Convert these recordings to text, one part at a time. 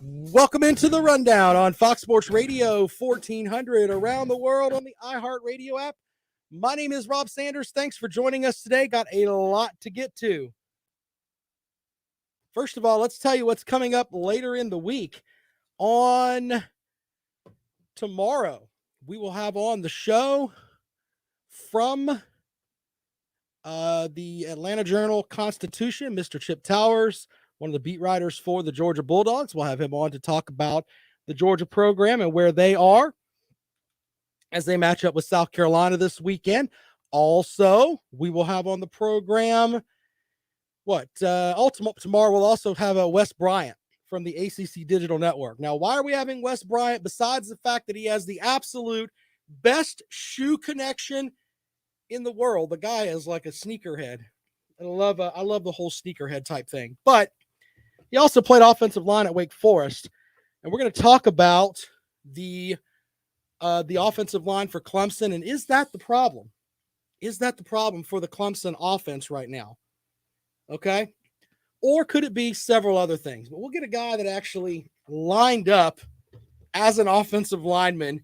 Welcome into the rundown on Fox Sports Radio 1400 around the world on the iHeartRadio app. My name is Rob Sanders. Thanks for joining us today. Got a lot to get to. First of all, let's tell you what's coming up later in the week. On tomorrow, we will have on the show from the Atlanta Journal-Constitution, Mr. Chip Towers, one of the beat writers for the Georgia Bulldogs. We'll have him on to talk about the Georgia program and where they are as they match up with South Carolina this weekend. Also, we will have on the program tomorrow we'll also have Wes Bryant from the ACC Digital Network. Now, why are we having Wes Bryant besides the fact that he has the absolute best shoe connection in the world? The guy is like a sneakerhead. And I love the whole sneakerhead type thing. But he also played offensive line at Wake Forest, and we're going to talk about the offensive line for Clemson. And is that the problem? Is that the problem for the Clemson offense right now? Okay. Or could it be several other things? But we'll get a guy that actually lined up as an offensive lineman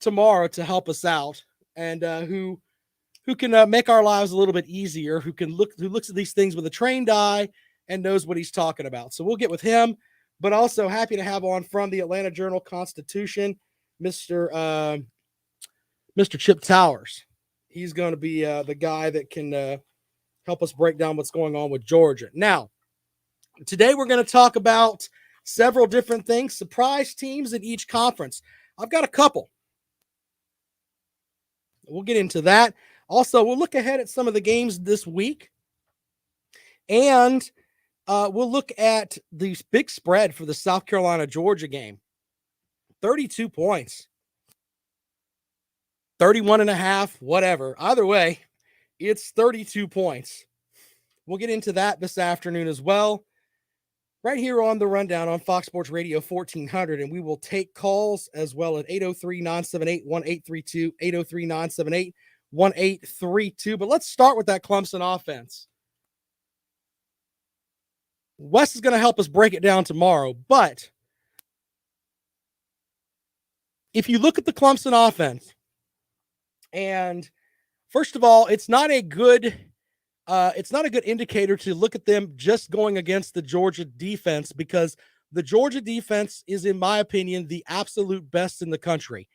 tomorrow to help us out, and who can make our lives a little bit easier, who looks at these things with a trained eye and knows what he's talking about. So we'll get with him, but also happy to have on from the Atlanta Journal-Constitution, Mr. Chip Towers. He's going to be the guy that can help us break down what's going on with Georgia. Now, today we're going to talk about several different things, surprise teams in each conference. I've got a couple. We'll get into that. Also, we'll look ahead at some of the games this week, and we'll look at the big spread for the South Carolina-Georgia game. 32 points. 31.5, whatever. Either way, it's 32 points. We'll get into that this afternoon as well, right here on the rundown on Fox Sports Radio 1400, and we will take calls as well at 803-978-1832, 803-978-1832. But let's start with that Clemson offense. Wes is going to help us break it down tomorrow, but if you look at the Clemson offense, and first of all, it's not a good indicator to look at them just going against the Georgia defense, because the Georgia defense is, in my opinion, the absolute best in the country.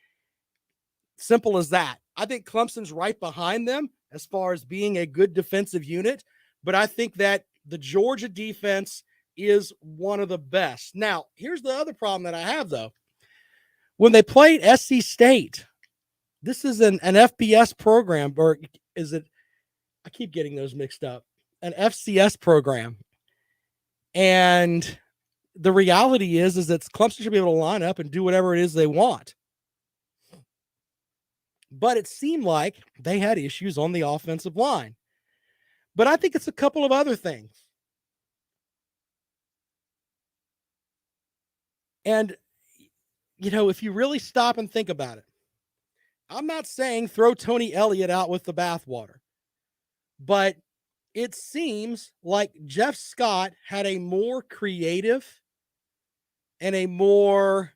Simple as that. I think Clemson's right behind them as far as being a good defensive unit, but I think that the Georgia defense is one of the best. Now, here's the other problem that I have, though. When they played SC State, this is an FBS program, or is it? I keep getting those mixed up. An FCS program. And the reality is that Clemson should be able to line up and do whatever it is they want. But it seemed like they had issues on the offensive line. But I think it's a couple of other things. And, if you really stop and think about it, I'm not saying throw Tony Elliott out with the bathwater, but it seems like Jeff Scott had a more creative and a more,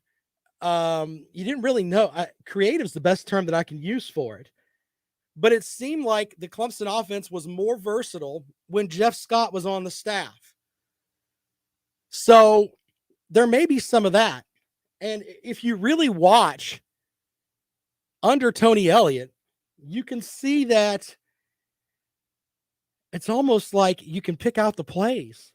you didn't really know. Creative is the best term that I can use for it. But it seemed like the Clemson offense was more versatile when Jeff Scott was on the staff. So there may be some of that. And if you really watch under Tony Elliott, you can see that it's almost like you can pick out the plays.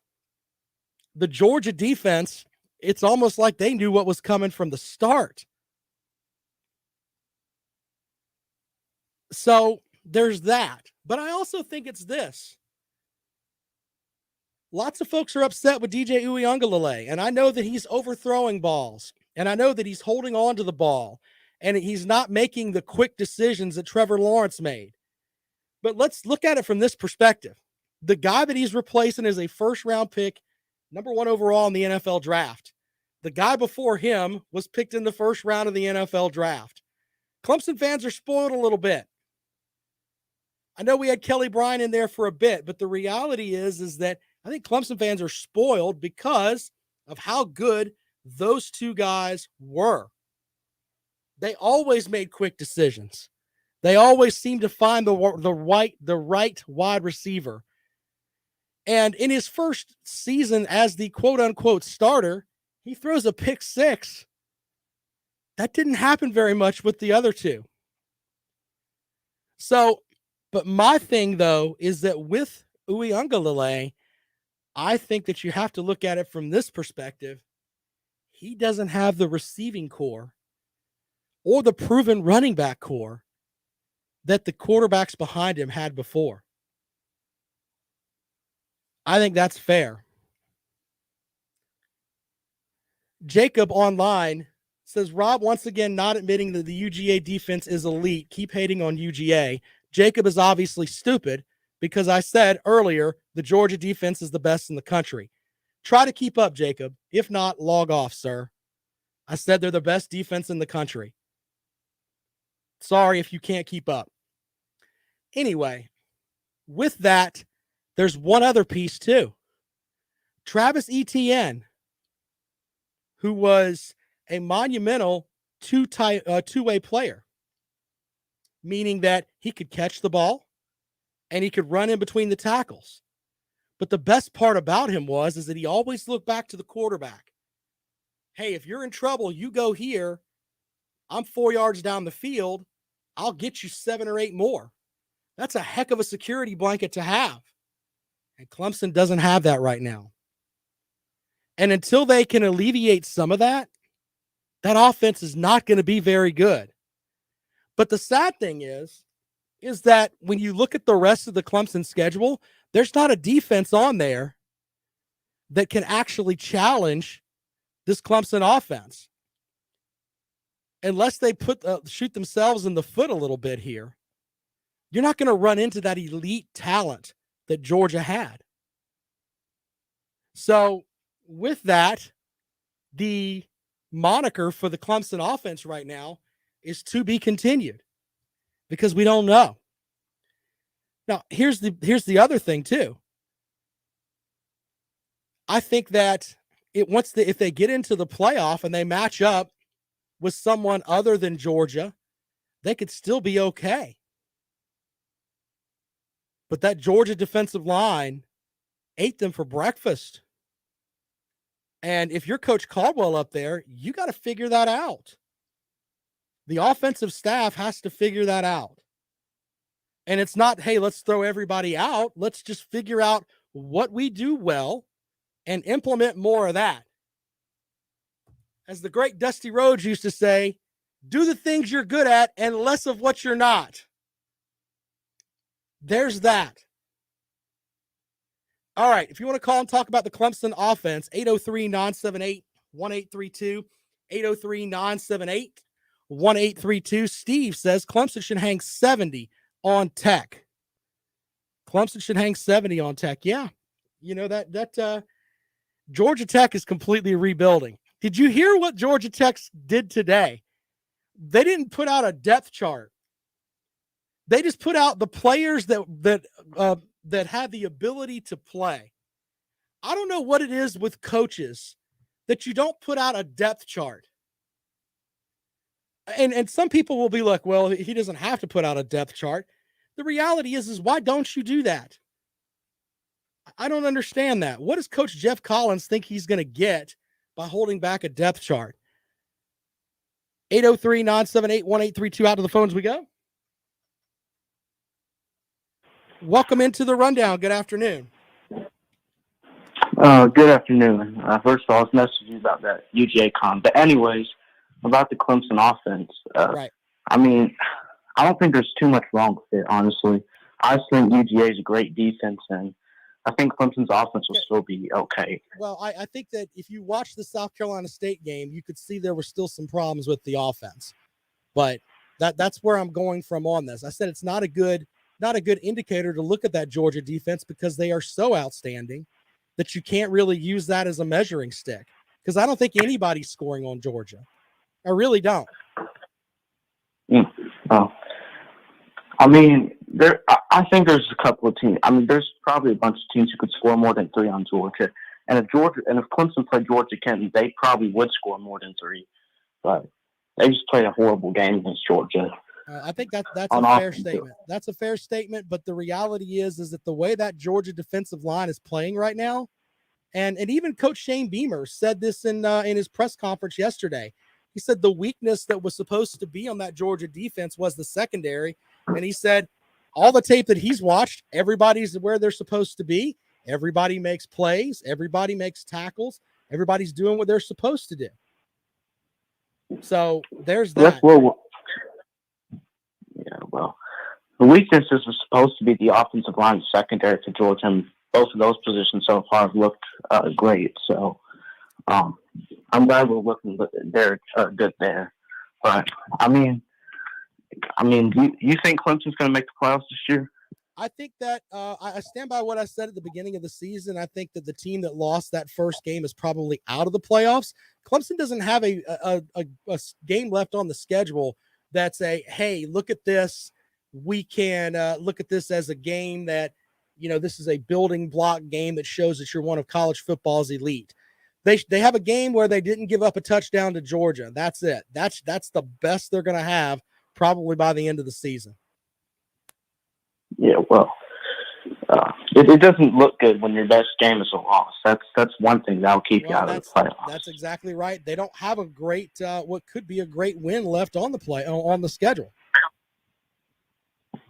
The Georgia defense, it's almost like they knew what was coming from the start. So there's that. But I also think it's this. Lots of folks are upset with DJ Uiagalelei, and I know that he's overthrowing balls, and I know that he's holding on to the ball, and he's not making the quick decisions that Trevor Lawrence made. But let's look at it from this perspective. The guy that he's replacing is a first-round pick, number 1 overall in the NFL draft. The guy before him was picked in the first round of the NFL draft. Clemson fans are spoiled a little bit. I know we had Kelly Bryant in there for a bit, but the reality is that I think Clemson fans are spoiled because of how good those two guys were. They always made quick decisions. They always seemed to find the right wide receiver. And in his first season as the quote-unquote starter, he throws a pick six. That didn't happen very much with the other two. So, but my thing, though, is that with Uiagalelei, I think that you have to look at it from this perspective. He doesn't have the receiving core or the proven running back core that the quarterbacks behind him had before. I think that's fair. Jacob online says, Rob, once again, not admitting that the UGA defense is elite. Keep hating on UGA. Jacob is obviously stupid because I said earlier the Georgia defense is the best in the country. Try to keep up, Jacob. If not, log off, sir. I said they're the best defense in the country. Sorry if you can't keep up. Anyway, with that, there's one other piece too. Travis Etienne, who was a monumental two-way player, meaning that he could catch the ball and he could run in between the tackles. But the best part about him is that he always looked back to the quarterback. Hey, if you're in trouble, you go here. I'm 4 yards down the field. I'll get you 7 or 8 more. That's a heck of a security blanket to have. And Clemson doesn't have that right now. And until they can alleviate some of that, that offense is not going to be very good. But the sad thing is that when you look at the rest of the Clemson schedule, there's not a defense on there that can actually challenge this Clemson offense. Unless they shoot themselves in the foot a little bit here, you're not going to run into that elite talent that Georgia had. So with that, the moniker for the Clemson offense right now is to be continued because we don't know. Now, here's the other thing too. I think that if they get into the playoff and they match up with someone other than Georgia, they could still be okay. But that Georgia defensive line ate them for breakfast. And if you're Coach Caldwell up there, you got to figure that out. The offensive staff has to figure that out. And it's not, hey, let's throw everybody out. Let's just figure out what we do well and implement more of that. As the great Dusty Rhodes used to say, do the things you're good at and less of what you're not. There's that. All right, if you want to call and talk about the Clemson offense, 803-978-1832, 803-978-1832. Steve says Clemson should hang 70 on Tech. Clemson should hang 70 on Tech. Yeah, you know that Georgia Tech is completely rebuilding. Did you hear what Georgia Tech did today? They didn't put out a depth chart. They just put out the players that had the ability to play. I don't know what it is with coaches that you don't put out a depth chart. And some people will be like, well, he doesn't have to put out a depth chart. The reality is why don't you do that? I don't understand that. What does Coach Jeff Collins think he's going to get by holding back a depth chart? 803-978-1832. Out to the phones we go. Welcome into the rundown. Good afternoon. Good afternoon. First of all, I was messaging you about that UGA con. But anyways, about the Clemson offense. Right. I mean, I don't think there's too much wrong with it, honestly. I think UGA is a great defense, and I think Clemson's offense will still be okay. Well, I think that if you watch the South Carolina State game, you could see there were still some problems with the offense. But that's where I'm going from on this. I said it's not a good indicator to look at that Georgia defense because they are so outstanding that you can't really use that as a measuring stick. Because I don't think anybody's scoring on Georgia. I really don't. Oh. I mean, I think there's a couple of teams. I mean, there's probably a bunch of teams who could score more than 3 on Georgia. And if Clemson played Georgia Kenton, they probably would score more than 3. But they just played a horrible game against Georgia. I think that's a fair statement. That's a fair statement. But the reality is that the way that Georgia defensive line is playing right now, and even Coach Shane Beamer said this in his press conference yesterday. He said the weakness that was supposed to be on that Georgia defense was the secondary, and he said all the tape that he's watched, everybody's where they're supposed to be. Everybody makes plays. Everybody makes tackles. Everybody's doing what they're supposed to do. So there's that. Well, the weaknesses are supposed to be the offensive line secondary for Georgia, and both of those positions so far have looked great. So I'm glad we're looking good there. But I mean, do you think Clemson's going to make the playoffs this year? I think that I stand by what I said at the beginning of the season. I think that the team that lost that first game is probably out of the playoffs. Clemson doesn't have a game left on the schedule that's hey, look at this. We can look at this as a game that, this is a building block game that shows that you're one of college football's elite. They have a game where they didn't give up a touchdown to Georgia. That's it. That's the best they're going to have probably by the end of the season. Yeah, well, it doesn't look good when your best game is a loss. That's one thing that'll keep you out of the playoffs. That's exactly right. They don't have a great, what could be a great win left on the schedule.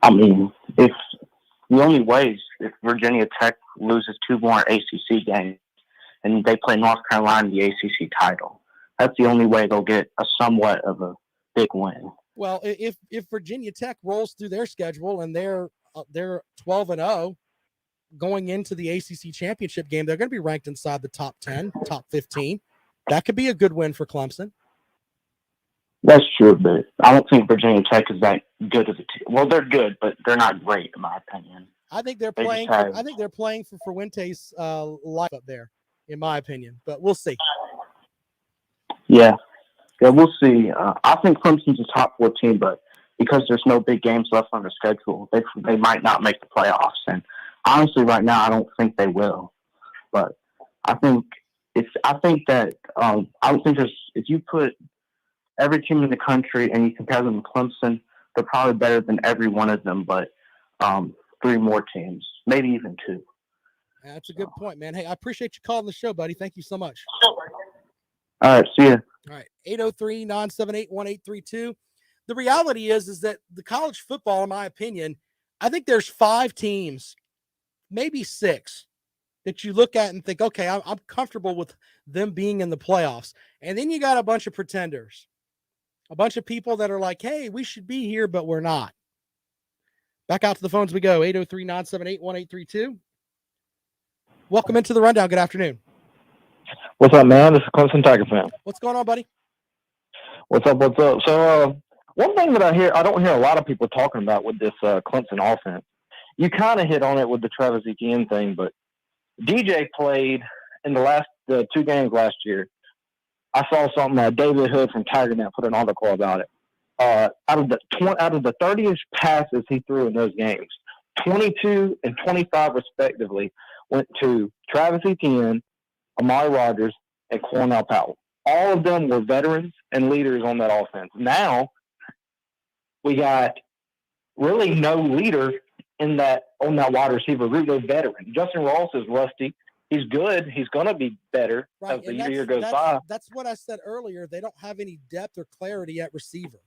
I mean, if the only way is if Virginia Tech loses 2 more ACC games and they play North Carolina in the ACC title, that's the only way they'll get a somewhat of a big win. Well, if Virginia Tech rolls through their schedule and they're 12-0 going into the ACC championship game, they're going to be ranked inside the top 10, top 15. That could be a good win for Clemson. That's true, but I don't think Virginia Tech is that good of a team. Well, they're good, but they're not great in my opinion. I think they're playing for Fuente's life up there, in my opinion. But we'll see. Yeah, we'll see. I think Clemson's a top 4 team, but because there's no big games left on their schedule, they might not make the playoffs. And honestly, right now, I don't think they will. But I don't think if you put every team in the country and you compare them to Clemson, they're probably better than every one of them, but 3 more teams, maybe even 2. That's a good point, man. Hey, I appreciate you calling the show, buddy. Thank you so much. All right, see ya. All right, 803-978-1832. The reality is that the college football, in my opinion, I think there's 5 teams, maybe 6, that you look at and think, okay, I'm comfortable with them being in the playoffs. And then you got a bunch of pretenders, a bunch of people that are like, hey, we should be here, but we're not. Back out to the phones we go, 803-978-1832. Welcome into the Rundown. Good afternoon. What's up, man? This is Clemson Tiger fan. What's going on, buddy? What's up? So, one thing that I don't hear a lot of people talking about with this Clemson offense. You kind of hit on it with the Travis Etienne thing, but DJ played in the 2 games last year. I saw something David Hood from TigerNet put an article about it. Out of the 30-ish passes he threw in those games, 22 and 25 respectively went to Travis Etienne, Amari Rogers, and Cornell Powell. All of them were veterans and leaders on that offense. Now we got really no leader on that wide receiver group. They're veterans. Justin Ross is rusty. He's good. He's going to be better as the year goes by. That's what I said earlier. They don't have any depth or clarity at receiver.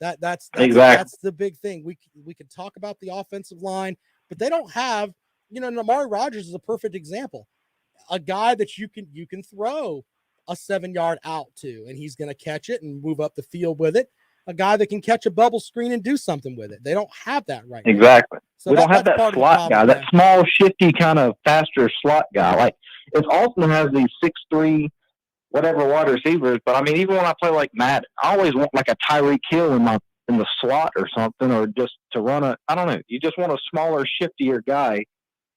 That's exactly. That's the big thing. We can talk about the offensive line, but they don't have. Amari Rogers is a perfect example. A guy that you can throw a 7-yard out to, and he's going to catch it and move up the field with it. A guy that can catch a bubble screen and do something with it. They don't have that right now. Exactly. So we don't have that slot guy, that small, shifty, kind of faster slot guy. Like, if Austin has these 6'3", whatever wide receivers, but I mean, even when I play like Madden, I always want like a Tyreek Hill in the slot or something, or just to run I don't know. You just want a smaller, shiftier guy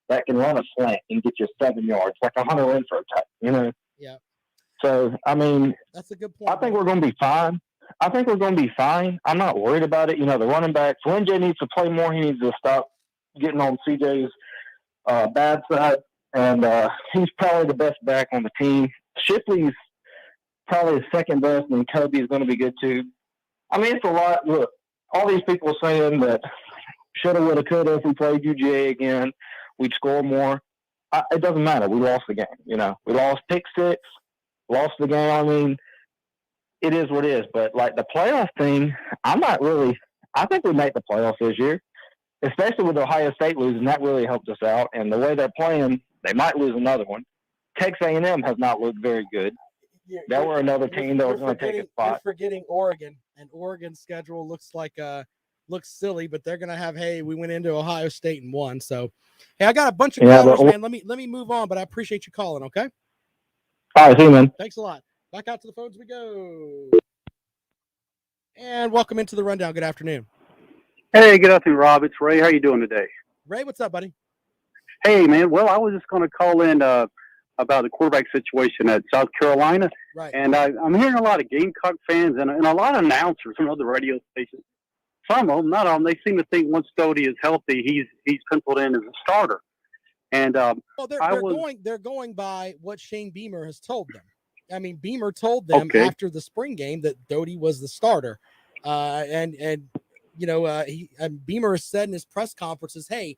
that can run a slant and get you 7 yards, like a Hunter Renfrow type, Yeah. So, I mean, that's a good point. I think we're going to be fine. I'm not worried about it. The running backs, Lynn J needs to play more. He needs to stop getting on CJ's bad side. and he's probably the best back on the team. Shipley's probably the second best, and Kobe's going to be good too. I mean, it's a lot. Look, all these people saying that shoulda, woulda, coulda. If we played UGA again, we'd score more. It doesn't matter. We lost the game. You know, we lost pick six, lost the game. I mean, it is what it is. But like the playoff thing, I'm not really. I think we make the playoffs this year, especially with Ohio State losing. That really helped us out. And the way they're playing, they might lose another one. Texas A&M has not looked very good. They were another team that was going to take a spot. You're forgetting Oregon, and Oregon's schedule looks silly, but they're going to have, hey, we went into Ohio State and won. So, hey, I got a bunch of callers, man. Let me move on, but I appreciate you calling, okay? All right, see you, man. Thanks a lot. Back out to the phones we go. And welcome into the Rundown. Good afternoon. Hey, good afternoon, Rob. It's Ray. How you doing today? Ray, what's up, buddy? Hey, man. Well, I was just going to call in about the quarterback situation at South Carolina. Right. And I'm hearing a lot of Gamecock fans and a lot of announcers from other radio stations. Some of them, not all of them, they seem to think once Doty is healthy, he's penciled in as a starter. And they're going by what Shane Beamer has told them. I mean, Beamer told them after the spring game that Doty was the starter. And Beamer has said in his press conferences, hey,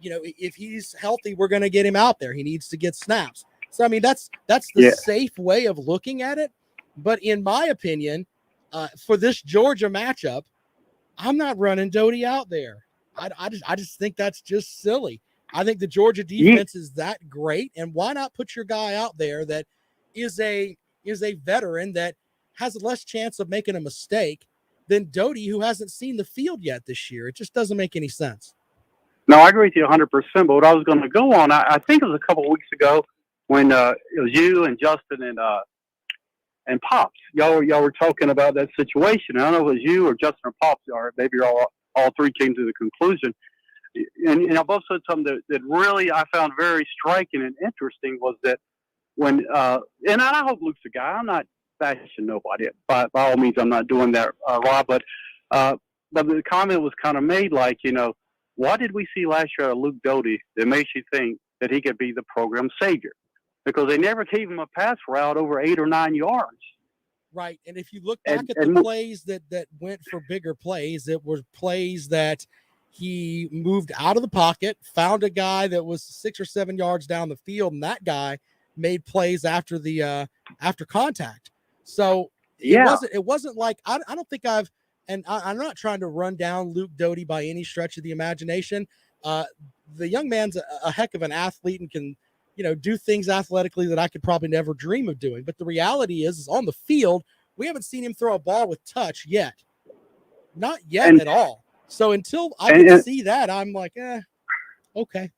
if he's healthy, we're going to get him out there. He needs to get snaps. So, I mean, that's the safe way of looking at it. But in my opinion, for this Georgia matchup, I'm not running Doty out there. I just think that's just silly. I think the Georgia defense is that great, and why not put your guy out there that is a veteran that has less chance of making a mistake than Doty, who hasn't seen the field yet this year. It just doesn't make any sense. No, I agree with you 100%. But what I was going to go on, I think it was a couple of weeks ago when it was you and Justin and Pops. Y'all were talking about that situation. I don't know if it was you or Justin or Pops, or maybe all three came to the conclusion. And I both said something that really I found very striking and interesting was that when and I hope Luke's a guy. I'm not bashing nobody. By all means, I'm not doing that, Rob. But the comment was kind of made like, what did we see last year out of Luke Doty that makes you think that he could be the program savior? Because they never gave him a pass route over 8 or 9 yards. Right. And if you look back at the plays that went for bigger plays, it were plays that he moved out of the pocket, found a guy that was 6 or 7 yards down the field, and that guy made plays after the after contact. So it wasn't like I don't think I'm not trying to run down Luke Doty by any stretch of the imagination. The young man's a heck of an athlete and can do things athletically that I could probably never dream of doing. But the reality is on the field, we haven't seen him throw a ball with touch yet. Not yet at all. So until I can see that, I'm like, okay.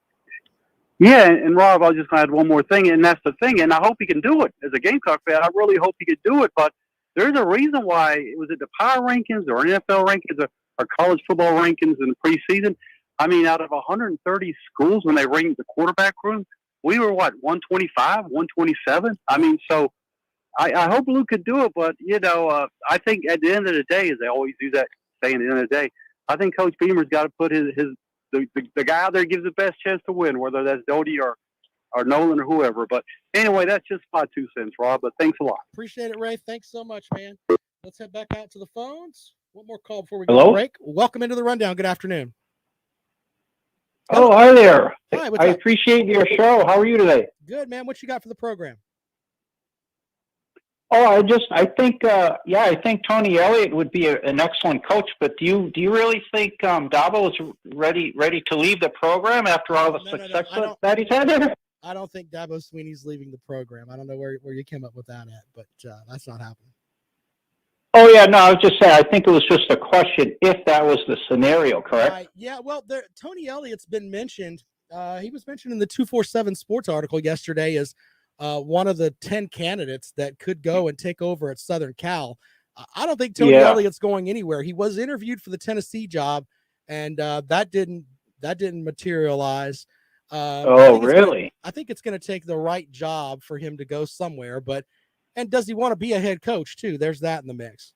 Yeah, and Rob, I was just going to add one more thing, and that's the thing, and I hope he can do it. As a Gamecock fan, I really hope he could do it, but there's a reason why. Was it the power rankings or NFL rankings or college football rankings in the preseason? I mean, out of 130 schools when they ranked the quarterback room, we were, 125, 127? I mean, so I hope Luke could do it, but, I think at the end of the day, as they always do that saying at the end of the day, I think Coach Beamer's got to put the guy out there gives the best chance to win, whether that's Doty or Nolan or whoever. But anyway, that's just my 2 cents, Rob. But thanks a lot. Appreciate it, Ray. Thanks so much, man. Let's head back out to the phones. One more call before we go to break. Welcome into the Rundown. Good afternoon. Oh, hi there. Hi, I appreciate your show. How are you today? Good, man. What you got for the program? Oh, I think Tony Elliott would be an excellent coach. But do you really think Dabo is ready to leave the program after all the success that he's had there? I don't think Dabo Swinney's leaving the program. I don't know where you came up with that at, but that's not happening. Oh yeah, no, I was just saying. I think it was just a question if that was the scenario, correct? Yeah. Well, Tony Elliott's been mentioned. He was mentioned in the 247 Sports article yesterday as one of the 10 candidates that could go and take over at Southern Cal. I don't think Tony Elliott's going anywhere. He was interviewed for the Tennessee job, and that didn't materialize. Really? I think it's going to take the right job for him to go somewhere. And does he want to be a head coach too? There's that in the mix.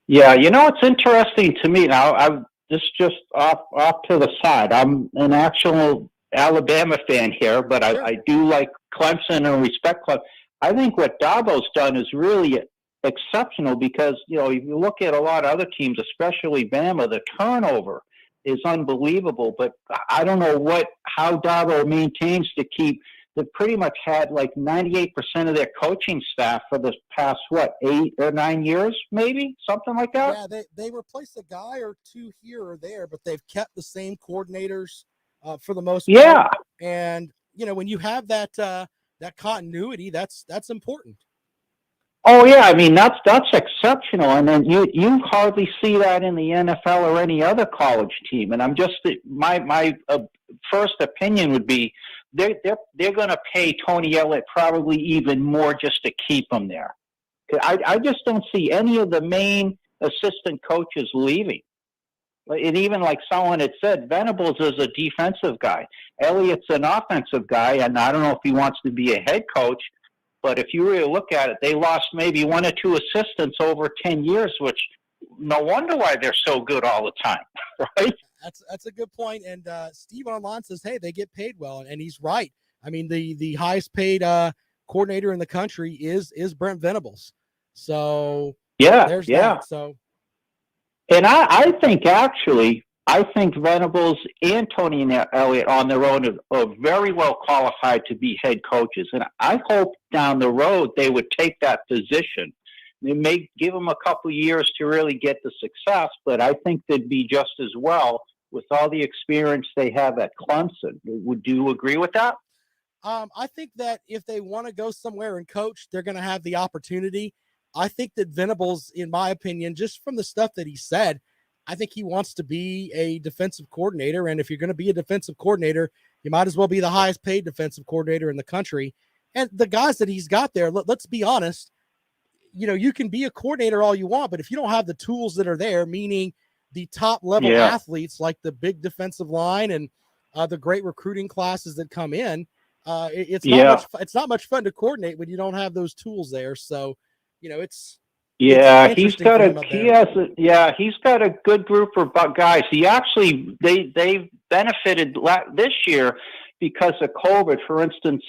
Yeah, it's interesting to me now. I'm just off to the side. I'm an actual Alabama fan here, but Sure. I do like Clemson and respect Clemson. I think what Dabo's done is really exceptional because, if you look at a lot of other teams, especially Bama, the turnover is unbelievable. But I don't know how Dabo maintains to keep. They've pretty much had like 98% of their coaching staff for the past, 8 or 9 years, maybe something like that. Yeah, they replaced a guy or two here or there, but they've kept the same coordinators for the most part. Yeah. And when you have that continuity, that's important. Oh yeah, I mean that's exceptional, and then you hardly see that in the NFL or any other college team. And I'm just my first opinion would be they're going to pay Tony Elliott probably even more just to keep him there. I just don't see any of the main assistant coaches leaving. And even like someone had said, Venables is a defensive guy. Elliott's an offensive guy, and I don't know if he wants to be a head coach. But if you really look at it, they lost maybe 1 or 2 assistants over 10 years, which no wonder why they're so good all the time, right? That's a good point. And Steve Online says, hey, they get paid well, and he's right. I mean, the highest paid coordinator in the country is Brent Venables. So there's that. So, and I think Venables and Tony Elliott on their own are very well qualified to be head coaches. And I hope down the road they would take that position. They may give them a couple of years to really get the success, but I think they'd be just as well with all the experience they have at Clemson. Would you agree with that? I think that if they want to go somewhere and coach, they're going to have the opportunity. I think that Venables, in my opinion, just from the stuff that he said, I think he wants to be a defensive coordinator. And if you're going to be a defensive coordinator, you might as well be the highest paid defensive coordinator in the country. And the guys that he's got there, let's be honest, you can be a coordinator all you want, but if you don't have the tools that are there, meaning the top level athletes like the big defensive line and the great recruiting classes that come in, it's not much fun to coordinate when you don't have those tools there. So, he's got a good group of guys. They've benefited this year because of COVID. For instance,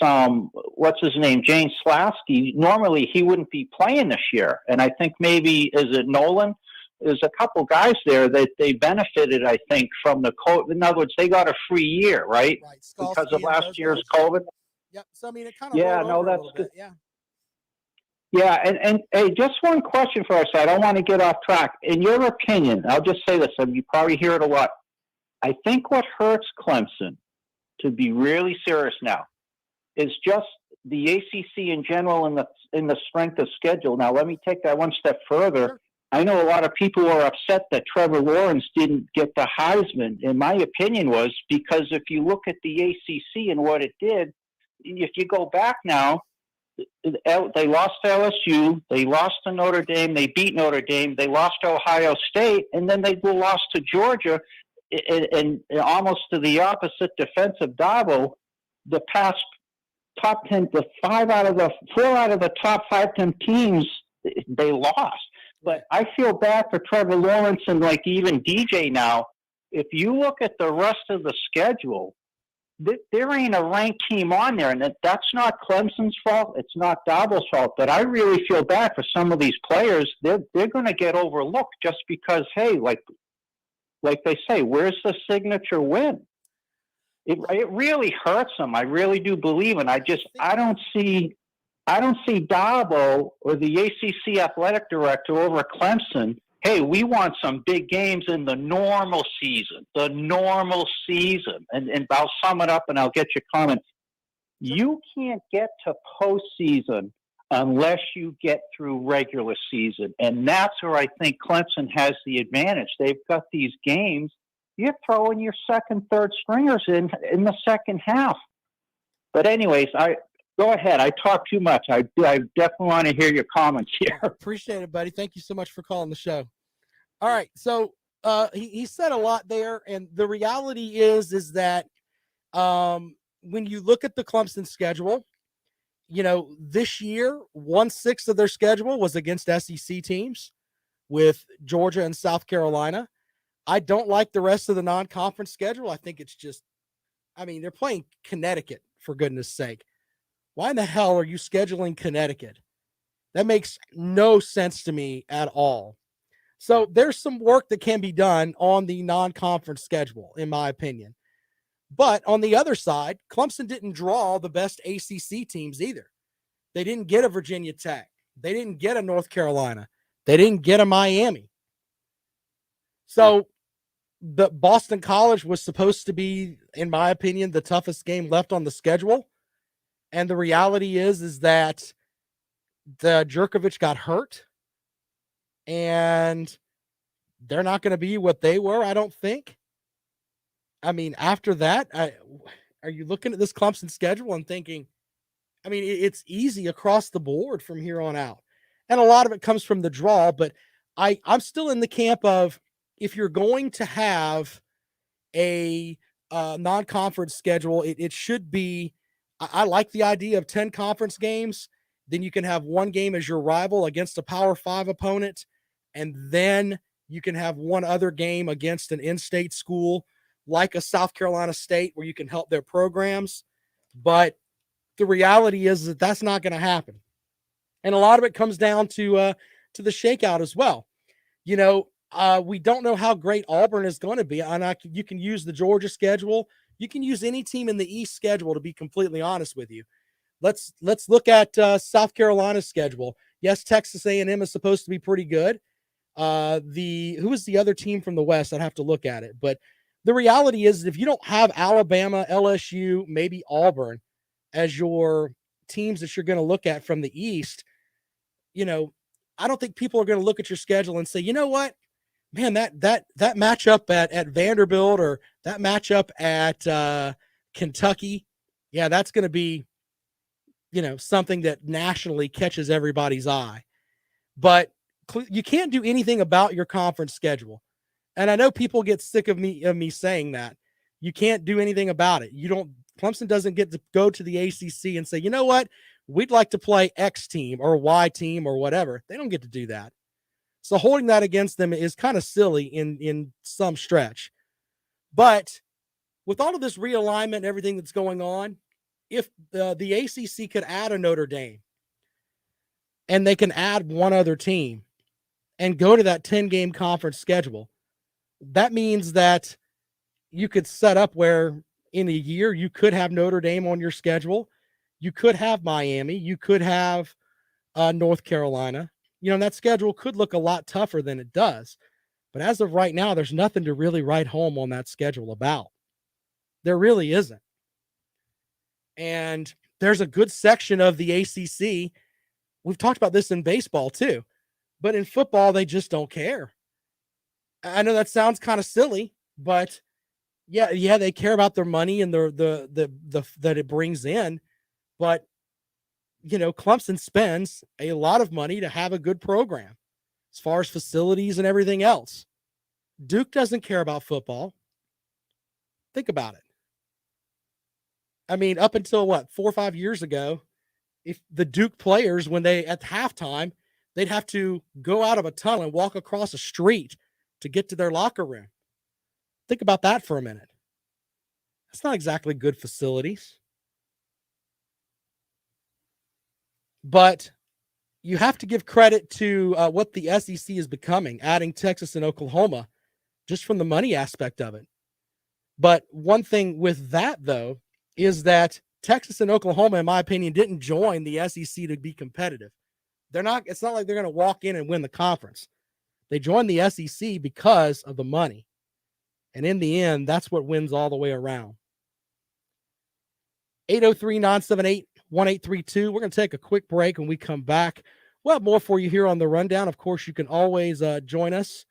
what's his name, James Slasky. Normally he wouldn't be playing this year, and I think maybe is it Nolan? There's a couple guys there that they benefited, I think, from the COVID. In other words, they got a free year, right? Because of last year's COVID. Yep. So I mean, it kind of that's good. Yeah, and hey, just one question for us. I don't want to get off track. In your opinion, I'll just say this, and you probably hear it a lot. I think what hurts Clemson, to be really serious now, is just the ACC in general and the strength of schedule. Now, let me take that one step further. Sure. I know a lot of people are upset that Trevor Lawrence didn't get the Heisman. And my opinion was because if you look at the ACC and what it did, if you go back now, they lost to LSU, they lost to Notre Dame, they beat Notre Dame, they lost to Ohio State, and then they lost to Georgia, and almost to the opposite defensive Dabo. The past top 10, the 4 out of the top 5 teams, they lost. But I feel bad for Trevor Lawrence and like even DJ now. If you look at the rest of the schedule, there ain't a ranked team on there, and that's not Clemson's fault. It's not Dabo's fault, but I really feel bad for some of these players. They're going to get overlooked just because, hey, like they say, where's the signature win? It really hurts them. I really do believe, and I don't see Dabo or the ACC athletic director over at Clemson. Hey, we want some big games in the normal season. And I'll sum it up and I'll get your comment. You can't get to postseason unless you get through regular season. And that's where I think Clemson has the advantage. They've got these games. You're throwing your second, third stringers in the second half. But anyways, go ahead. I talk too much. I definitely want to hear your comments here. Appreciate it, buddy. Thank you so much for calling the show. All right. So he said a lot there. And the reality is that when you look at the Clemson schedule, this year, 1/6 of their schedule was against SEC teams with Georgia and South Carolina. I don't like the rest of the non-conference schedule. I think it's just I mean, they're playing Connecticut, for goodness sake. Why in the hell are you scheduling Connecticut? That makes no sense to me at all. So there's some work that can be done on the non-conference schedule, in my opinion. But on the other side, Clemson didn't draw the best ACC teams either. They didn't get a Virginia Tech. They didn't get a North Carolina. They didn't get a Miami. So the Boston College was supposed to be, in my opinion, the toughest game left on the schedule. And the reality is that the Jerkovich got hurt. And they're not going to be what they were, I don't think. I mean, after that, are you looking at this Clemson schedule and thinking, I mean, it's easy across the board from here on out. And a lot of it comes from the draw, but I'm still in the camp of, if you're going to have a non-conference schedule, it should be, I like the idea of 10 conference games. Then you can have one game as your rival against a Power 5 opponent. And then you can have one other game against an in-state school like a South Carolina State where you can help their programs. But the reality is that that's not going to happen. And a lot of it comes down to the shakeout as well. You know, we don't know how great Auburn is going to be. And you can use the Georgia schedule. You can use any team in the East schedule, to be completely honest with you. Let's look at South Carolina's schedule. Yes, Texas A&M is supposed to be pretty good. Who is the other team from the West? I'd have to look at it. But the reality is, if you don't have Alabama, LSU, maybe Auburn as your teams that you're going to look at from the East, you know, I don't think people are going to look at your schedule and say, you know what, man, that matchup at Vanderbilt or that matchup at Kentucky, yeah, that's going to be, you know, something that nationally catches everybody's eye. But you can't do anything about your conference schedule. And I know people get sick of me saying that. You can't do anything about it. Clemson doesn't get to go to the ACC and say, you know what, we'd like to play X team or Y team or whatever. They don't get to do that. So holding that against them is kind of silly in some stretch. But with all of this realignment and everything that's going on, if the ACC could add a Notre Dame and they can add one other team and go to that 10-game conference schedule, that means that you could set up where in a year you could have Notre Dame on your schedule. You could have Miami. You could have North Carolina. You know, that schedule could look a lot tougher than it does. But as of right now, there's nothing to really write home on that schedule about. There really isn't. And there's a good section of the ACC. We've talked about this in baseball too. But in football, they just don't care. I know that sounds kind of silly, but yeah, they care about their money and the that it brings in. But you know, Clemson spends a lot of money to have a good program as far as facilities and everything else. Duke doesn't care about football. Think about it. I mean, up until 4 or 5 years ago, if the Duke players, when they at halftime, they'd have to go out of a tunnel and walk across a street to get to their locker room. Think about that for a minute. That's not exactly good facilities. But you have to give credit to what the SEC is becoming, adding Texas and Oklahoma, just from the money aspect of it. But one thing with that, though, is that Texas and Oklahoma, in my opinion, didn't join the SEC to be competitive. It's not like they're going to walk in and win the conference. They joined the SEC because of the money. And in the end, that's what wins all the way around. 803-978-1832. We're going to take a quick break. When we come back, we'll have more for you here on the Rundown. Of course, you can always join us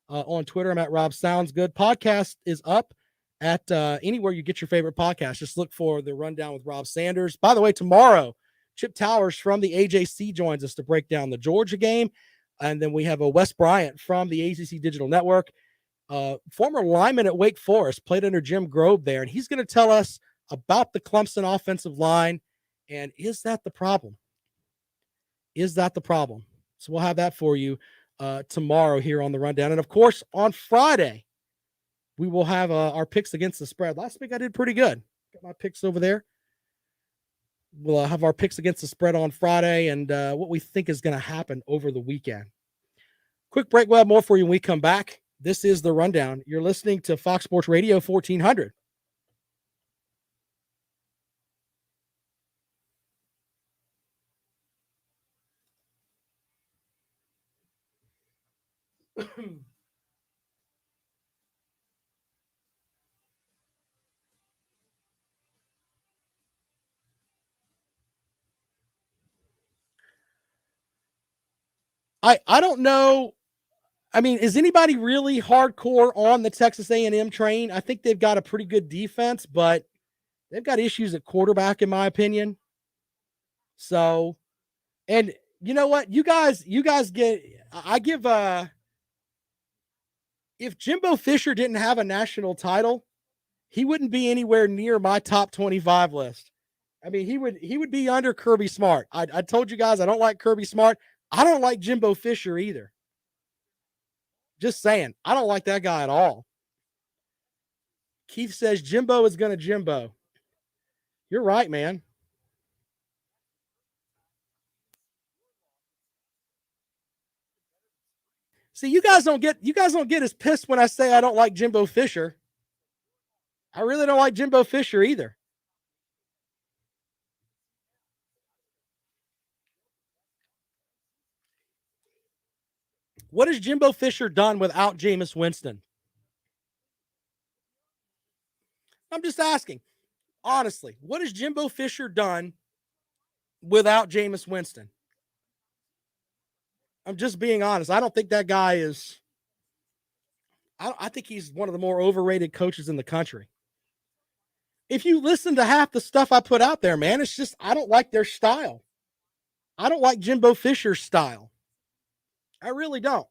on Twitter. I'm at Rob Sounds Good. Podcast is up at anywhere you get your favorite podcast. Just look for the Rundown with Rob Sanders. By the way, tomorrow, Chip Towers from the AJC joins us to break down the Georgia game. And then we have a Wes Bryant from the ACC Digital Network, former lineman at Wake Forest, played under Jim Grobe there. And he's going to tell us about the Clemson offensive line. And is that the problem? Is that the problem? So we'll have that for you tomorrow here on the Rundown. And, of course, on Friday, we will have our picks against the spread. Last week I did pretty good. Got my picks over there. We'll have our picks against the spread on Friday and what we think is going to happen over the weekend. Quick break. We'll have more for you when we come back. This is The Rundown. You're listening to Fox Sports Radio 1400. I don't know. I mean, is anybody really hardcore on the Texas A&M train? I think they've got a pretty good defense, but they've got issues at quarterback, in my opinion. So, and you know what? You guys get, I give, if Jimbo Fisher didn't have a national title, he wouldn't be anywhere near my top 25 list. I mean, he would be under Kirby Smart. I told you guys I don't like Kirby Smart. I don't like Jimbo Fisher either. Just saying, I don't like that guy at all. Keith says Jimbo is going to Jimbo. You're right, man. See, you guys don't get as pissed when I say I don't like Jimbo Fisher. I really don't like Jimbo Fisher either. What has Jimbo Fisher done without Jameis Winston? I'm just asking. Honestly, what has Jimbo Fisher done without Jameis Winston? I'm just being honest. I don't think that guy is. I think he's one of the more overrated coaches in the country. If you listen to half the stuff I put out there, man, it's just I don't like their style. I don't like Jimbo Fisher's style. I really don't.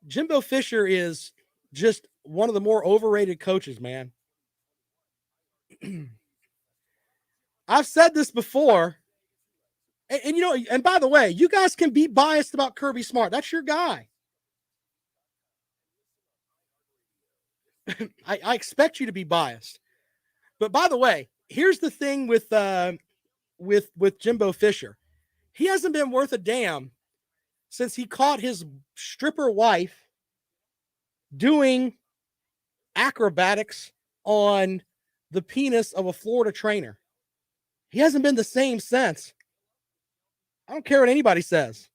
Jimbo Fisher is just one of the more overrated coaches, man. I've said this before. And, you know, and by the way, you guys can be biased about Kirby Smart. That's your guy. I expect you to be biased. But by the way, here's the thing with Jimbo Fisher. He hasn't been worth a damn since he caught his stripper wife doing acrobatics on the penis of a Florida trainer. He hasn't been the same since. I don't care what anybody says.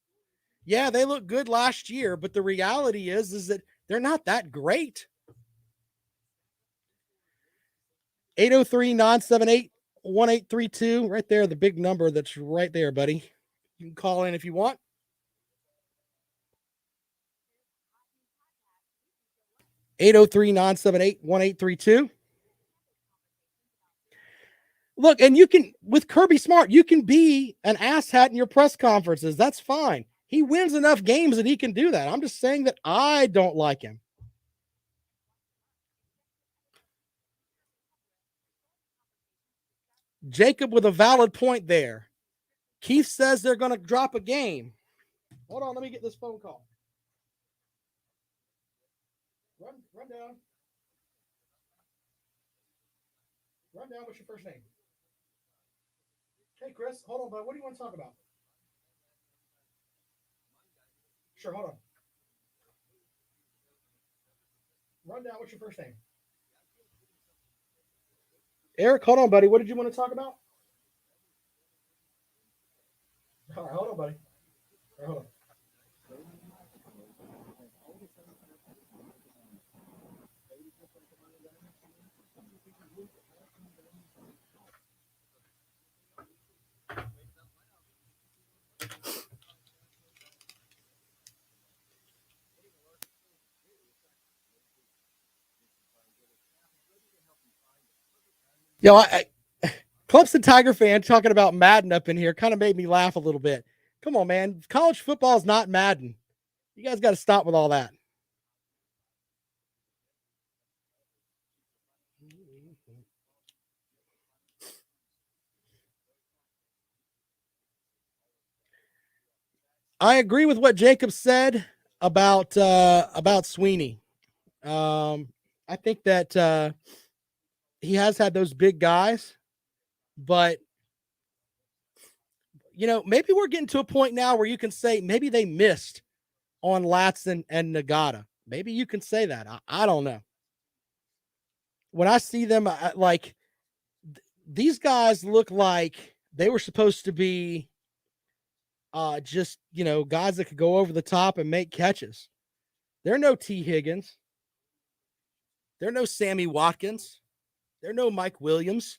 Yeah, they looked good last year, but the reality is that they're not that great. 803-978-1832. Right there, the big number that's right there, buddy. You can call in if you want. Eight 803-978-1832. Look, and you can, with Kirby Smart, you can be an asshat in your press conferences. That's fine. He wins enough games that he can do that. I'm just saying that I don't like him. Jacob with a valid point there. Keith says they're going to drop a game. Hold on, let me get this phone call. Run down. Run down, what's your first name? Hey, Chris, hold on, bud. What do you want to talk about? Sure, hold on. Run down, what's your first name? Eric, hold on, buddy. What did you want to talk about? All right, hold on, buddy. All right, hold on. Yo, Clemson Tiger fan talking about Madden up in here kind of made me laugh a little bit. Come on, man. College football is not Madden. You guys got to stop with all that. I agree with what Jacob said about Sweeney. I think that he has had those big guys, but maybe we're getting to a point now where you can say maybe they missed on Latson and Nagata. Maybe you can say that. I don't know. When I see them, these guys look like they were supposed to be just, guys that could go over the top and make catches. They're no T. Higgins. They're no Sammy Watkins. They're no Mike Williams.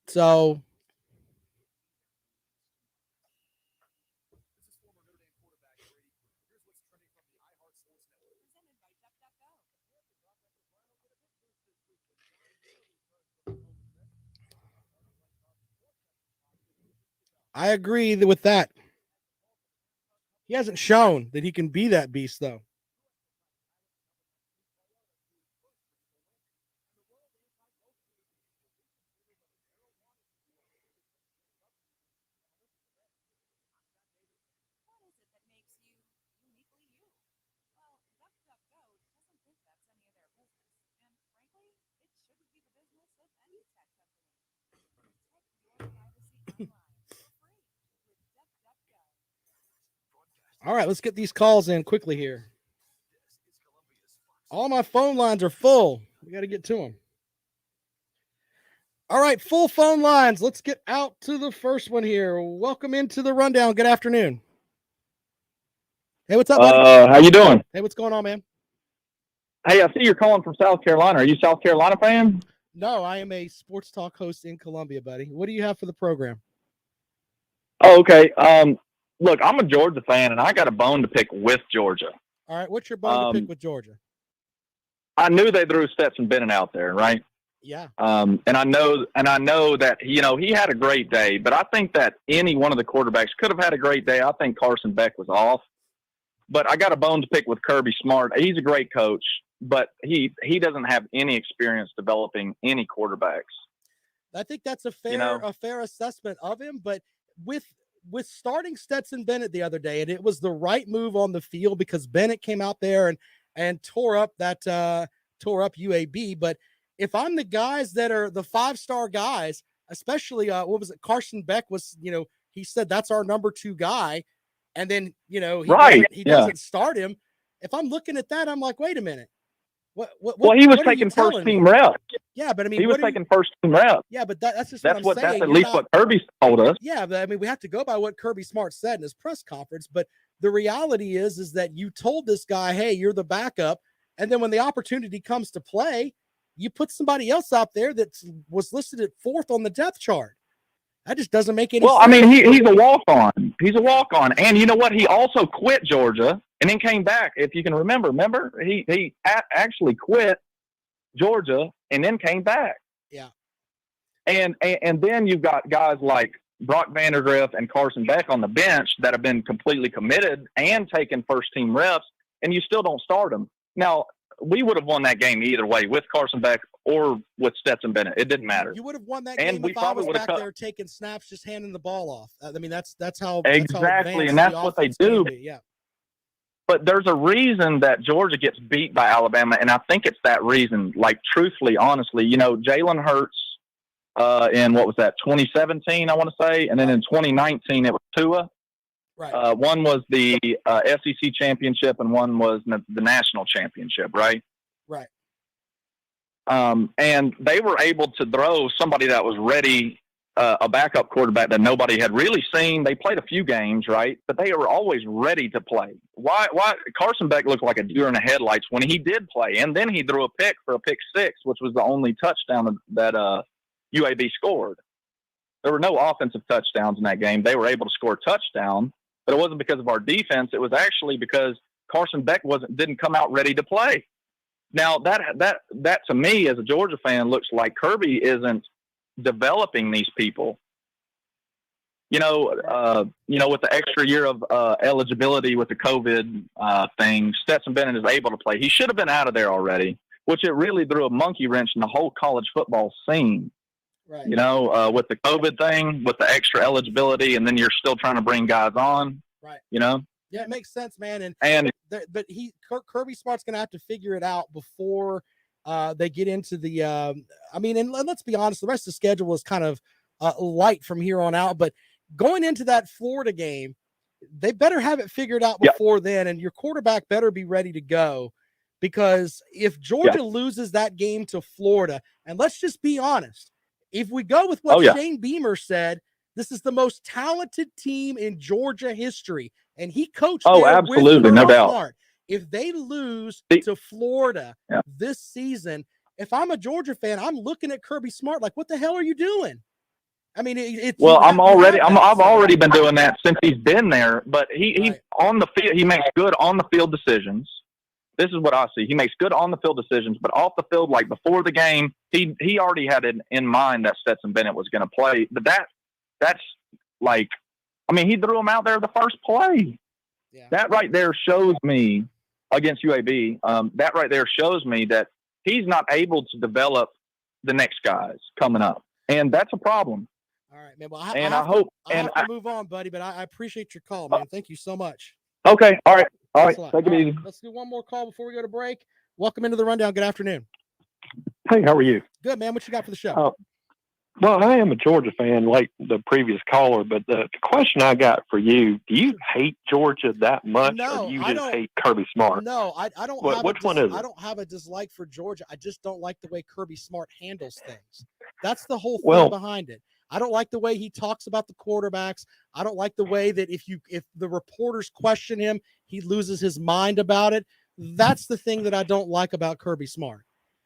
So I agree with that. He hasn't shown that he can be that beast, though. All right, let's get these calls in quickly here. All my phone lines are full. We got to get to them. All right, full phone lines. Let's get out to the first one here. Welcome into the rundown. Good afternoon. Hey, what's up, buddy? How you doing? Hey, what's going on, man? Hey, I see you're calling from South Carolina. Are you a South Carolina fan? No, I am a sports talk host in Columbia, buddy. What do you have for the program? Oh, okay. Look, I'm a Georgia fan, and I got a bone to pick with Georgia. All right, what's your bone to pick with Georgia? I knew they threw Stetson Bennett out there, right? Yeah. And I know that he had a great day, but I think that any one of the quarterbacks could have had a great day. I think Carson Beck was off, but I got a bone to pick with Kirby Smart. He's a great coach, but he doesn't have any experience developing any quarterbacks. I think that's a fair assessment of him, but with starting Stetson Bennett the other day, and it was the right move on the field because Bennett came out there and tore up UAB. But if I'm the guys that are the 5-star guys, especially Carson Beck was, he said that's our number 2 guy, and then he doesn't start him. If I'm looking at that, I'm like, wait a minute. Well, he was taking first team reps. Yeah, but I mean, he was taking first team reps. Yeah, but that's just what I'm saying. That's at least what Kirby told us. Yeah, but I mean, we have to go by what Kirby Smart said in his press conference. But the reality is that you told this guy, hey, you're the backup. And then when the opportunity comes to play, you put somebody else out there that was listed at 4th on the depth chart. That just doesn't make any sense. Well, I mean, he's a walk-on. He's a walk-on. And you know what? He also quit Georgia and then came back. If you can remember, he actually quit Georgia and then came back. Yeah. And then you've got guys like Brock Vanderdrift and Carson Beck on the bench that have been completely committed and taken first-team reps, and you still don't start them. Now, we would have won that game either way, with Carson Beck or with Stetson Bennett. It didn't matter. You would have won that game if I was back there taking snaps, just handing the ball off. I mean, that's how exactly, and that's what they do. Yeah. But there's a reason that Georgia gets beat by Alabama, and I think it's that reason. Like, truthfully, honestly, Jalen Hurts in 2017, I want to say, and then in 2019 it was Tua. Right. One was the SEC championship, and one was the national championship, right? Right. And they were able to throw somebody that was ready, a backup quarterback that nobody had really seen. They played a few games, right? But they were always ready to play. Why Carson Beck looked like a deer in the headlights when he did play, and then he threw a pick for a pick 6, which was the only touchdown that UAB scored. There were no offensive touchdowns in that game. They were able to score a touchdown. But it wasn't because of our defense. It was actually because Carson Beck didn't come out ready to play. Now that to me as a Georgia fan looks like Kirby isn't developing these people. With the extra year of eligibility with the COVID thing, Stetson Bennett is able to play. He should have been out of there already, which it really threw a monkey wrench in the whole college football scene. Right. With the COVID thing, with the extra eligibility, and then you're still trying to bring guys on. Right. Yeah, it makes sense, man. And but Kirby Smart's going to have to figure it out before They get into the, and let's be honest, the rest of the schedule is kind of light from here on out. But going into that Florida game, they better have it figured out before then, and your quarterback better be ready to go. Because if Georgia loses that game to Florida, and let's just be honest, if we go with what Shane Beamer said, this is the most talented team in Georgia history, and he coached there absolutely, with no Kirby doubt. Smart. If they lose to Florida this season, if I'm a Georgia fan, I'm looking at Kirby Smart like, what the hell are you doing? I mean, I've already been doing that since he's been there, but he's on the field. He makes good on the field decisions. This is what I see. He makes good on the field decisions, but off the field, like before the game, he already had it in mind that Stetson Bennett was going to play. But that's like, I mean, he threw him out there the first play. Yeah. That right there shows me against UAB. That right there shows me that he's not able to develop the next guys coming up, and that's a problem. All right, man. Well, I have to move on, buddy, but I appreciate your call, man. Thank you so much. Okay. All right. Take it easy. Let's do one more call before we go to break. Welcome into the Rundown. Good afternoon. Hey, how are you? Good, man. What you got for the show? Well, I am a Georgia fan, like the previous caller, but the question I got for you, do you hate Georgia that much, or do you just hate Kirby Smart? No, I don't. Which one is it? I don't have a dislike for Georgia. I just don't like the way Kirby Smart handles things. That's the whole thing behind it. I don't like the way he talks about the quarterbacks. I don't like the way that if the reporters question him, he loses his mind about it. That's the thing that I don't like about Kirby Smart.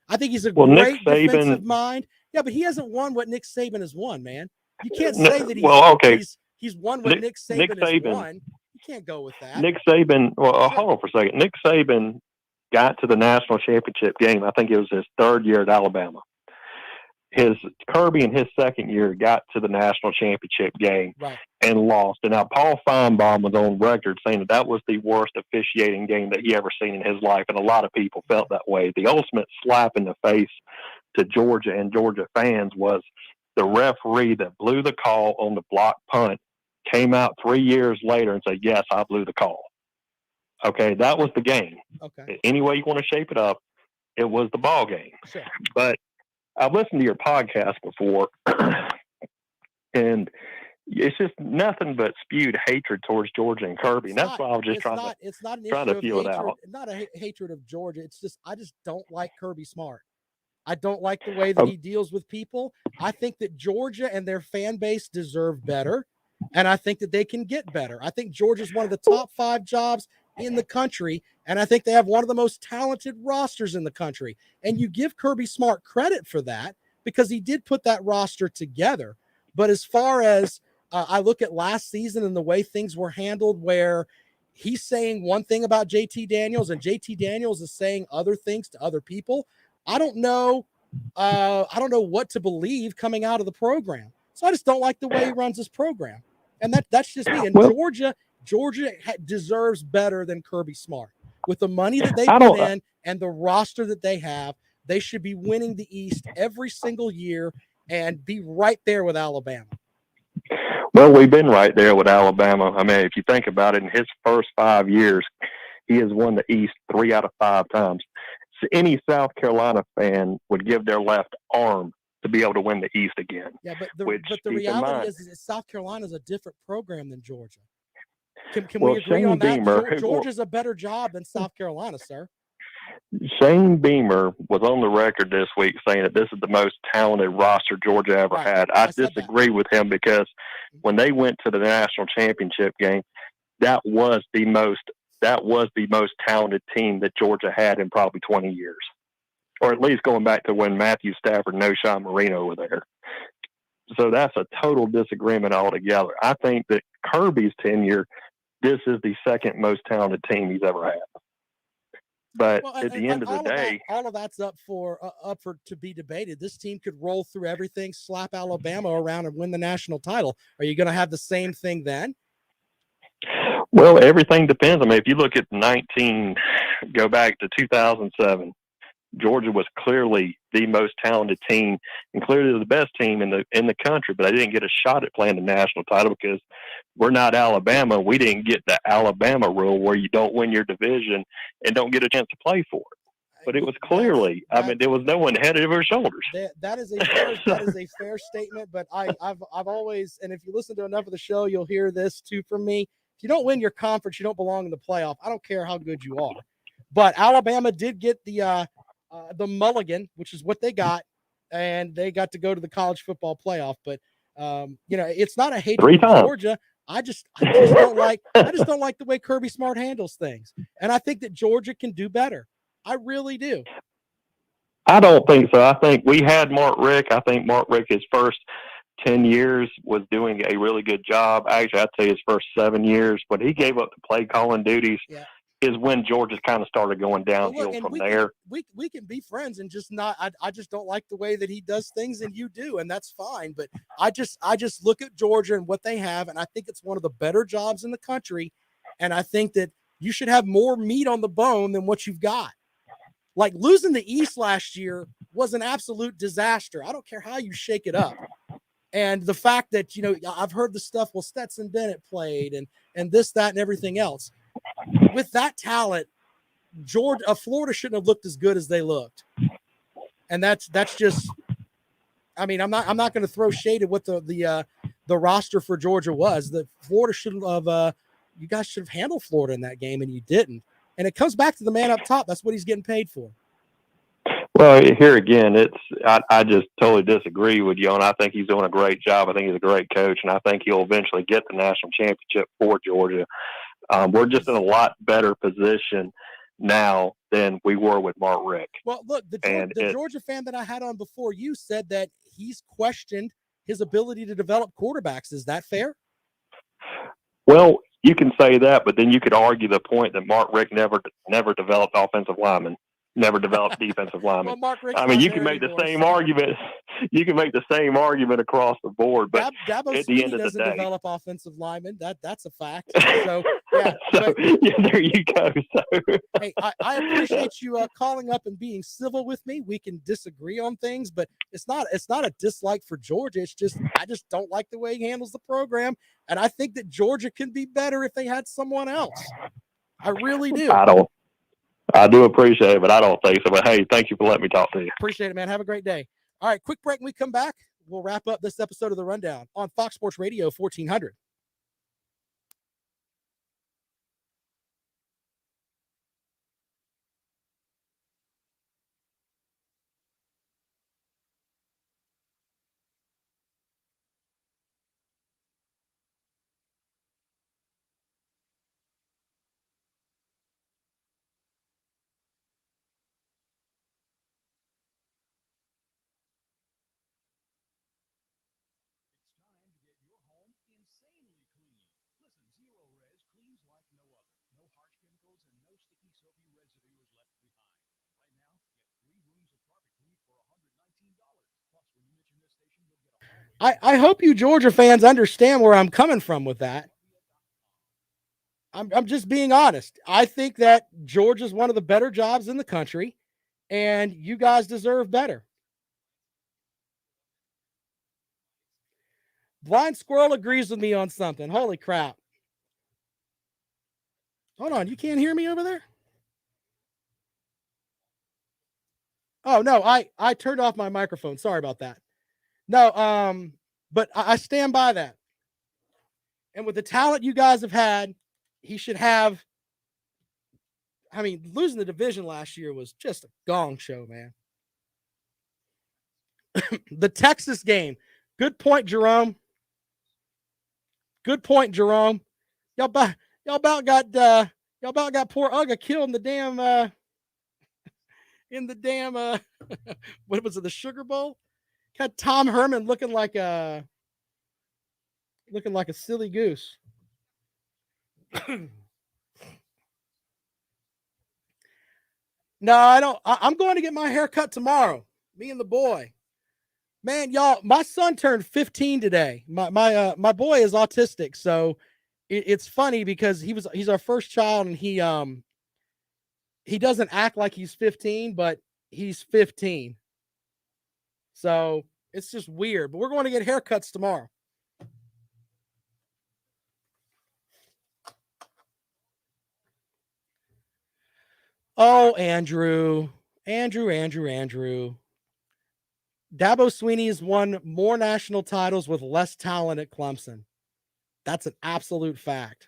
I think he's a great defensive mind. Yeah, but he hasn't won what Nick Saban has won, man. You can't say that he's won what Nick Saban has won. You can't go with that. Nick Saban, hold on for a second. Nick Saban got to the national championship game. I think it was his third year at Alabama. Kirby in his second year got to the national championship game and lost. And now Paul Feinbaum was on record saying that was the worst officiating game that he ever seen in his life, and a lot of people felt that way. The ultimate slap in the face to Georgia and Georgia fans was the referee that blew the call on the block punt came out 3 years later and said, yes, I blew the call. Okay, that was the game. Okay. Any way you want to shape it up, it was the ball game. Sure. But I've listened to your podcast before, and it's just nothing but spewed hatred towards Georgia and Kirby. And that's why I was just trying to feel it out. Not a hatred of Georgia. It's just I just don't like Kirby Smart. I don't like the way that he deals with people. I think that Georgia and their fan base deserve better, and I think that they can get better. I think Georgia's one of the top 5 jobs in the country, and I think they have one of the most talented rosters in the country. And you give Kirby Smart credit for that because he did put that roster together. But as far as I look at last season and the way things were handled, where he's saying one thing about JT Daniels and JT Daniels is saying other things to other people, I don't know what to believe coming out of the program. So I just don't like the way he runs his program. And that's just me. And Georgia deserves better than Kirby Smart. With the money that they put in and the roster that they have, they should be winning the East every single year and be right there with Alabama. Well, we've been right there with Alabama. I mean, if you think about it, in his first 5 years, he has won the East 3 out of 5 times. So any South Carolina fan would give their left arm to be able to win the East again. Yeah, but the reality is South Carolina is a different program than Georgia. Can we agree on that? Georgia's a better job than South Carolina, sir. Shane Beamer was on the record this week saying that this is the most talented roster Georgia ever had. I disagree with him because when they went to the national championship game, that was the most talented team that Georgia had in probably 20 years, or at least going back to when Matthew Stafford and O'Shawn Marino were there. So that's a total disagreement altogether. I think that Kirby's tenure, this is the second most talented team he's ever had. But at the end of the day, all of that's up for to be debated. This team could roll through everything, slap Alabama around, and win the national title. Are you going to have the same thing then? Well, everything depends. I mean, if you look at go back to 2007, Georgia was clearly the most talented team and clearly the best team in the country, but they didn't get a shot at playing the national title because we're not Alabama. We didn't get the Alabama rule where you don't win your division and don't get a chance to play for it. but it was clearly. I mean, there was no one head over his shoulders. That is a fair statement. But I've always, and if you listen to enough of the show, you'll hear this too from me. If you don't win your conference, you don't belong in the playoff. I don't care how good you are. But Alabama did get the mulligan, which is what they got, and they got to go to the college football playoff. But it's not a hatred of Georgia. I just don't like the way Kirby Smart handles things, and I think that Georgia can do better. I really do. I don't think so. I think we had Mark Rick. I think Mark Rick, his first 10 years, was doing a really good job. Actually, I'd say his first 7 years, but he gave up the play calling duties. Yeah. Is when Georgia kind of started going downhill from there. We can be friends and just not. I just don't like the way that he does things, and you do, and that's fine. But I just look at Georgia and what they have, and I think it's one of the better jobs in the country, and I think that you should have more meat on the bone than what you've got. Like losing the East last year was an absolute disaster. I don't care how you shake it up. And the fact that, I've heard the stuff, well, Stetson Bennett played and this, that, and everything else. With that talent, Florida shouldn't have looked as good as they looked. And that's just, I mean, I'm not going to throw shade at what the roster for Georgia was. The Florida shouldn't have, you guys should have handled Florida in that game, and you didn't. And it comes back to the man up top. That's what he's getting paid for. Well, here again, I just totally disagree with you, and I think he's doing a great job. I think he's a great coach, and I think he'll eventually get the national championship for Georgia. We're just in a lot better position now than we were with Mark Rick. Well, look, the Georgia fan that I had on before you said that he's questioned his ability to develop quarterbacks. Is that fair? Well, you can say that, but then you could argue the point that Mark Rick never developed offensive linemen, never developed defensive linemen. Well, I mean, you can make the same argument. You can make the same argument across the board, but Dabo at the end of the doesn't day, develop offensive linemen. That's a fact. So yeah, there you go. So. Hey, I appreciate you calling up and being civil with me. We can disagree on things, but it's not a dislike for Georgia. It's just I just don't like the way he handles the program, and I think that Georgia can be better if they had someone else. I really do. I do appreciate it, but I don't think so. But hey, thank you for letting me talk to you. Appreciate it, man. Have a great day. All right, quick break. When we come back, we'll wrap up this episode of The Rundown on Fox Sports Radio 1400. I hope you Georgia fans understand where I'm coming from with that. I'm just being honest. I think that Georgia's one of the better jobs in the country, and you guys deserve better. Blind Squirrel agrees with me on something. Holy crap. Hold on. You can't hear me over there? Oh, no. I turned off my microphone. Sorry about that. No, but I stand by that. And with the talent you guys have had, he should have. I mean, losing the division last year was just a gong show, man. The Texas game. Good point, Jerome. Good point, Jerome. Y'all about got poor Uga killed in the damn what was it, the Sugar Bowl? Had Tom Herman looking like a silly goose. No, I don't. I'm going to get my hair cut tomorrow. Me and the boy. Man, y'all, my son turned 15 today. My boy is autistic, so it's funny because he's our first child, and he doesn't act like he's 15, but he's 15. So it's just weird. But we're going to get haircuts tomorrow. Oh, Andrew. Andrew. Dabo Swinney has won more national titles with less talent at Clemson. That's an absolute fact.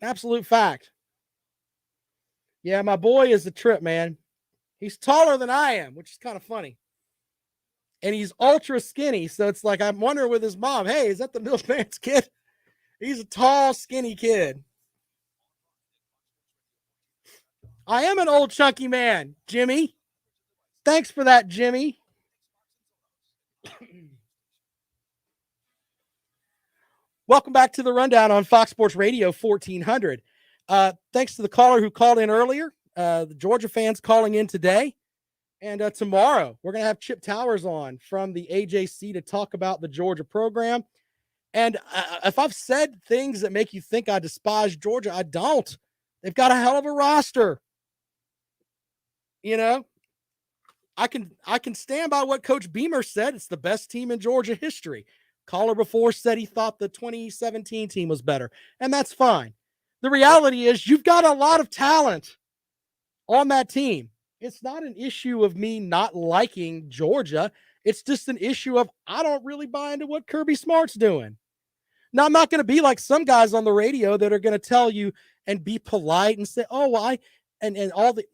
Absolute fact. Yeah, my boy is a trip, man. He's taller than I am, which is kind of funny. And he's ultra skinny. So it's like, I'm wondering with his mom, hey, is that the milkman's kid? He's a tall, skinny kid. I am an old, chunky man, Jimmy. Thanks for that, Jimmy. Welcome back to the Rundown on Fox Sports Radio 1400. Thanks to the caller who called in earlier. The Georgia fans calling in today. And tomorrow, we're going to have Chip Towers on from the AJC to talk about the Georgia program. And if I've said things that make you think I despise Georgia, I don't. They've got a hell of a roster. You know, I can stand by what Coach Beamer said. It's the best team in Georgia history. Caller before said he thought the 2017 team was better, and that's fine. The reality is you've got a lot of talent on that team. It's not an issue of me not liking Georgia. It's just an issue of I don't really buy into what Kirby Smart's doing. Now, I'm not going to be like some guys on the radio that are going to tell you and be polite and say, oh, well,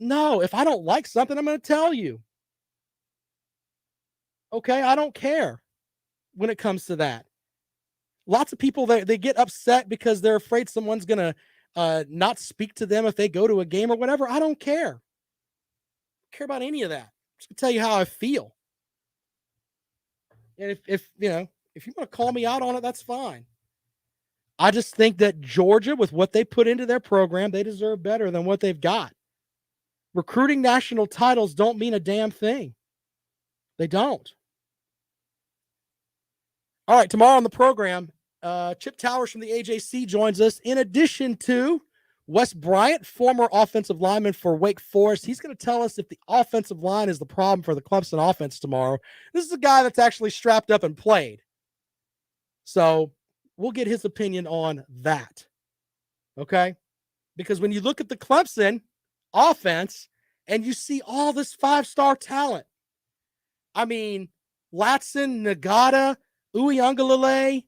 no, if I don't like something, I'm going to tell you. Okay, I don't care when it comes to that. Lots of people, they get upset because they're afraid someone's going to not speak to them if they go to a game or whatever. I don't care. I don't care about any of that. I'm just going to tell you how I feel. And if you want to call me out on it, that's fine. I just think that Georgia, with what they put into their program, they deserve better than what they've got. Recruiting national titles don't mean a damn thing. They don't. All right, tomorrow on the program, Chip Towers from the AJC joins us, in addition to Wes Bryant, former offensive lineman for Wake Forest. He's going to tell us if the offensive line is the problem for the Clemson offense tomorrow. This is a guy that's actually strapped up and played. So we'll get his opinion on that. Okay? Because when you look at the Clemson offense and you see all this five-star talent, I mean, Latson, Nagata, Uiagalelei,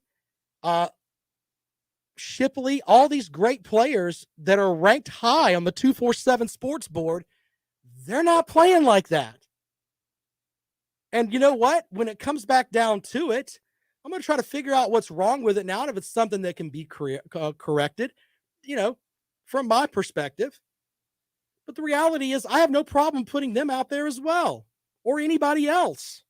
Shipley, all these great players that are ranked high on the 247 sports board, they're not playing like that. And you know what? When it comes back down to it, I'm going to try to figure out what's wrong with it now, and if it's something that can be corrected, from my perspective. But the reality is I have no problem putting them out there as well, or anybody else.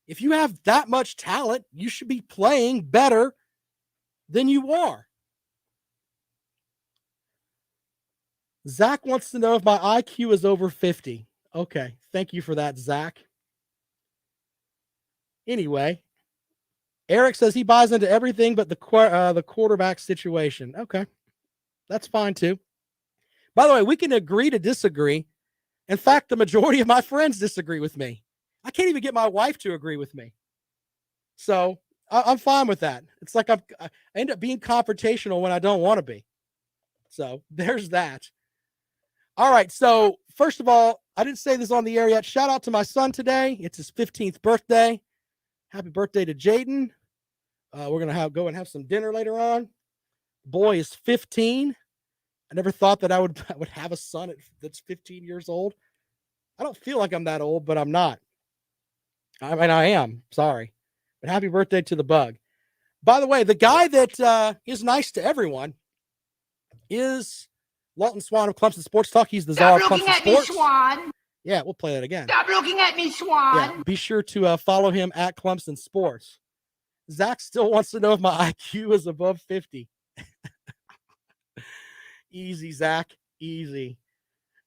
If you have that much talent, you should be playing better than you are. Zach wants to know if my IQ is over 50. Okay. Thank you for that, Zach. Anyway, Eric says he buys into everything but the quarterback situation. Okay. That's fine too. By the way, we can agree to disagree. In fact, the majority of my friends disagree with me. I can't even get my wife to agree with me. So I'm fine with that. It's like I end up being confrontational when I don't want to be. So there's that. All right. So first of all, I didn't say this on the air yet. Shout out to my son today. It's his 15th birthday. Happy birthday to Jaden. We're going to go and have some dinner later on. Boy is 15. I never thought that I would have a son that's 15 years old. I don't feel like I'm that old, but I'm not. I mean, I am. Sorry. But happy birthday to the bug. By the way, the guy that is nice to everyone is Lawton Swan of Clemson Sports Talk. He's the czar of Clemson Sports. Stop looking at me, Swan. Yeah, we'll play that again. Stop looking at me, Swan. Yeah, be sure to follow him at Clemson Sports. Zach still wants to know if my IQ is above 50. Easy, Zach. Easy.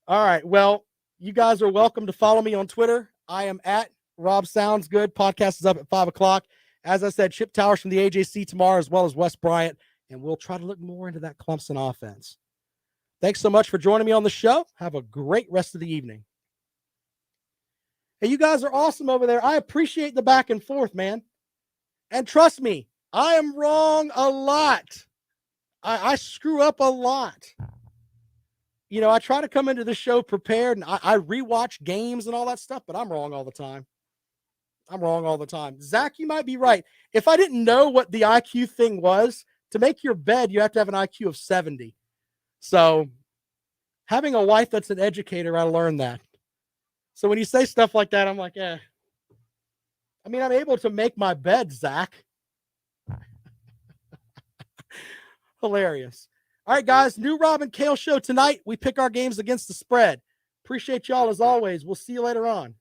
All right. Well, you guys are welcome to follow me on Twitter. I am at Rob Sounds Good. Podcast is up at 5:00. As I said, Chip Towers from the AJC tomorrow, as well as Wes Bryant, and we'll try to look more into that Clemson offense. Thanks so much for joining me on the show. Have a great rest of the evening. Hey, you guys are awesome over there. I appreciate the back and forth, man. And trust me, I am wrong a lot. I screw up a lot. you know, I try to come into the show prepared, and I rewatch games and all that stuff, but I'm wrong all the time. I'm wrong all the time. Zach, you might be right. If I didn't know what the IQ thing was, to make your bed, you have to have an IQ of 70. So having a wife that's an educator, I learned that. So when you say stuff like that, I'm like, I mean, I'm able to make my bed, Zach. Hilarious. All right, guys, new Rob and Kale show tonight. We pick our games against the spread. Appreciate y'all as always. We'll see you later on.